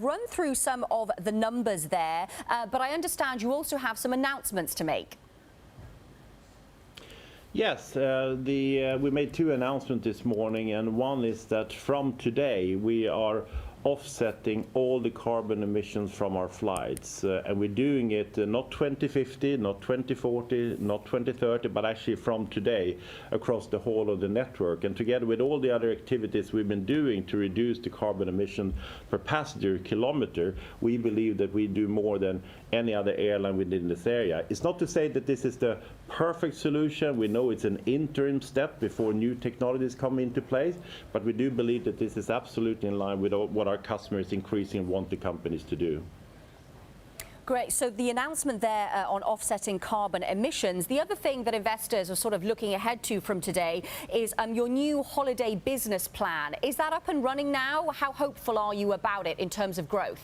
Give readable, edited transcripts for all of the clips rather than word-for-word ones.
run through some of the numbers there, but I understand you also have some announcements to make. Yes, we made two announcements this morning, and one is that from today we are offsetting all the carbon emissions from our flights, and we're doing it not 2050, not 2040, not 2030, but actually from today across the whole of the network. And together with all the other activities we've been doing to reduce the carbon emission per passenger kilometer, we believe that we do more than any other airline within this area. It's not to say that this is the perfect solution. We know it's an interim step before new technologies come into place, but we do believe that this is absolutely in line with what our customers increasingly want the companies to do. Great. So the announcement there on offsetting carbon emissions. The other thing that investors are sort of looking ahead to from today is your new holiday business plan. Is that up and running now? How hopeful are you about it in terms of growth?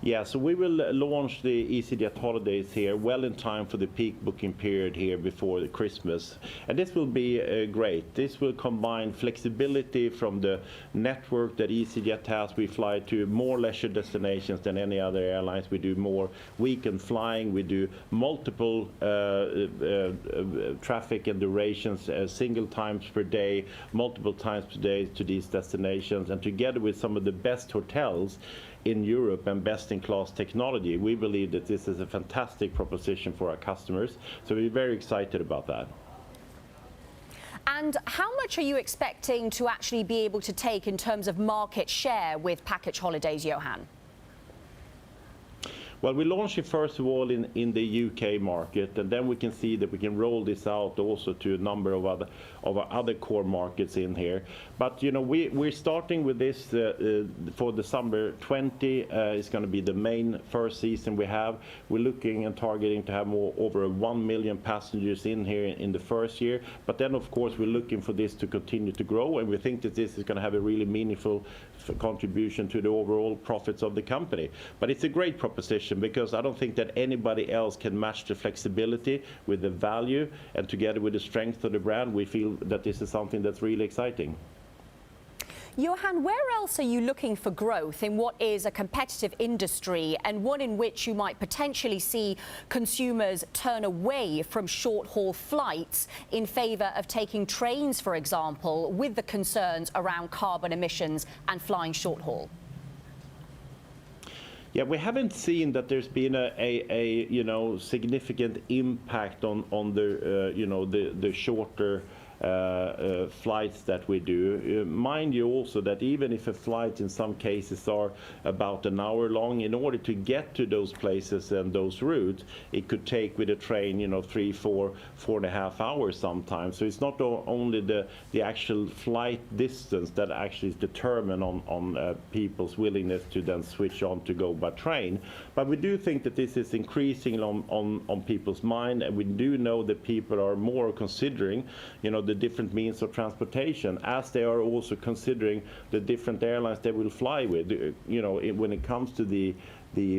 Yeah, so we will launch the EasyJet Holidays here well in time for the peak booking period here before the Christmas. And this will be great. This will combine flexibility from the network that EasyJet has. We fly to more leisure destinations than any other airlines. We do more weekend flying. We do multiple traffic and durations, single times per day, multiple times per day to these destinations. And together with some of the best hotels in Europe and best-in-class technology, we believe that this is a fantastic proposition for our customers. So we're very excited about that. And how much are you expecting to actually be able to take in terms of market share with package holidays, Johan? Well, we launched it first of all in the UK market, and then we can see that we can roll this out also to a number of our other core markets in here. But you know, we're starting with this for the summer 20. It's going to be the main first season we have. We're looking and targeting to have over 1 million passengers in here in the first year. But then, of course, we're looking for this to continue to grow, and we think that this is going to have a really meaningful contribution to the overall profits of the company. But it's a great proposition, because I don't think that anybody else can match the flexibility with the value, and together with the strength of the brand, we feel that this is something that's really exciting. Johan, where else are you looking for growth in what is a competitive industry, and one in which you might potentially see consumers turn away from short-haul flights in favour of taking trains, for example, with the concerns around carbon emissions and flying short-haul? Yeah, we haven't seen that there's been a significant impact on the shorter flights that we do. Mind you also that even if a flight in some cases are about an hour long, in order to get to those places and those routes, it could take with a train 3, 4, 4.5 hours sometimes. So it's not only the actual flight distance that actually is determined on people's willingness to then switch on to go by train. But we do think that this is increasing on people's mind, and we do know that people are more considering the different means of transportation, as they are also considering the different airlines they will fly with. When it comes to the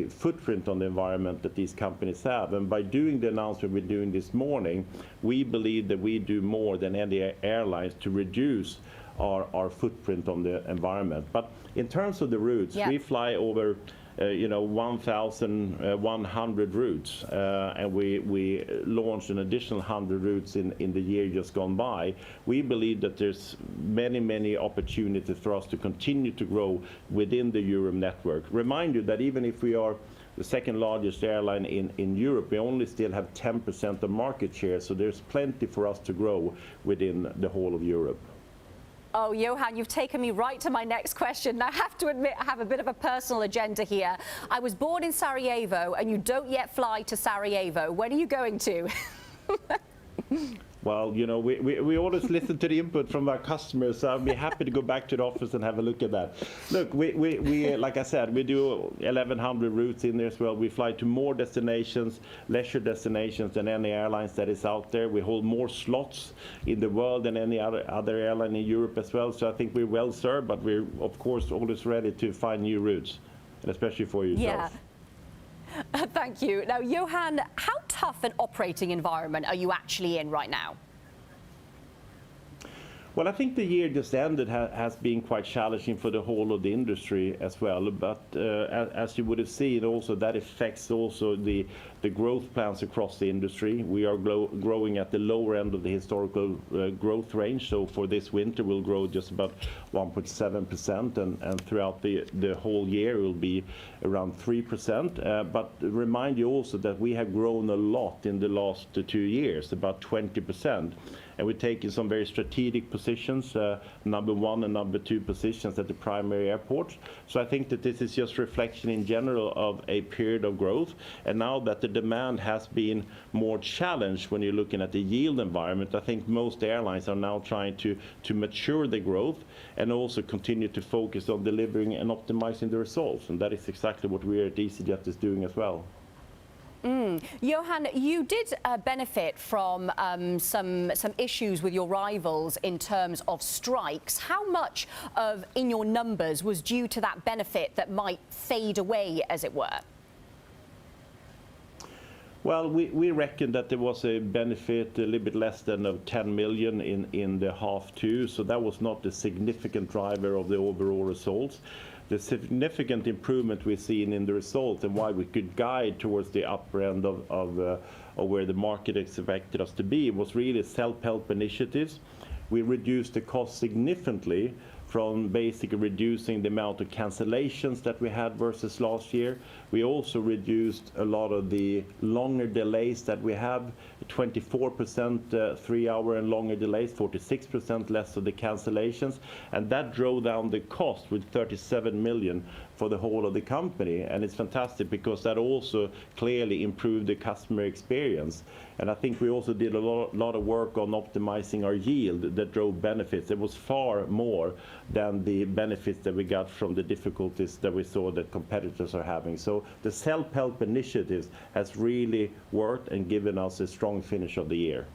footprint on the environment that these companies have. And by doing the announcement we're doing this morning, we believe that we do more than any airlines to reduce our footprint on the environment. But in terms of the routes, we fly over 1,100 routes, and we launched an additional 100 routes in the year just gone by. We believe that there's many opportunities for us to continue to grow within the Europe network. Remind you that even if we are the second largest airline in Europe, we only still have 10% of market share, so there's plenty for us to grow within the whole of Europe. Oh, Johan, you've taken me right to my next question. Now, I have to admit, I have a bit of a personal agenda here. I was born in Sarajevo, and you don't yet fly to Sarajevo. When are you going to? Well, we always listen to the input from our customers, so I'll be happy to go back to the office and have a look at that. Look, we like I said, we do 1,100 routes in there as well. We fly to more destinations, leisure destinations, than any airlines that is out there. We hold more slots in the world than any other airline in Europe as well. So I think we're well served, but we're of course always ready to find new routes, and especially for yourself. Yeah. Thank you. Now, Johan, how tough an operating environment are you actually in right now? Well, I think the year just ended has been quite challenging for the whole of the industry as well. But as you would have seen, also that affects also the growth plans across the industry. We are growing at the lower end of the historical growth range. So for this winter, we'll grow just about 1.7%, and throughout the whole year, it will be around 3%. But remind you also that we have grown a lot in the last 2 years, about 20%. And we're taking some very strategic positions, number 1 and number 2 positions at the primary airports. So I think that this is just reflection in general of a period of growth. And now that the demand has been more challenged when you're looking at the yield environment, I think most airlines are now trying to mature the growth and also continue to focus on delivering and optimizing the results. And that is exactly what we at EasyJet is doing as well. Johan, you did benefit from some issues with your rivals in terms of strikes. How much in your numbers was due to that benefit that might fade away, as it were? Well, we reckon that there was a benefit a little bit less than of 10 million in the half two, so that was not a significant driver of the overall results. The significant improvement we've seen in the results and why we could guide towards the upper end of where the market expected us to be was really self-help initiatives. We reduced the cost significantly from basically reducing the amount of cancellations that we had versus last year. We also reduced a lot of the longer delays that we have, 24% 3-hour and longer delays, 46% less of the cancellations, and that drove down the cost with 37 million for the whole of the company. And it's fantastic because that also clearly improved the customer experience. And I think we also did a lot of work on optimizing our yield that drove benefits. It was far more than the benefits that we got from the difficulties that we saw that competitors are having. So the self-help initiatives has really worked and given us a strong finish of the year.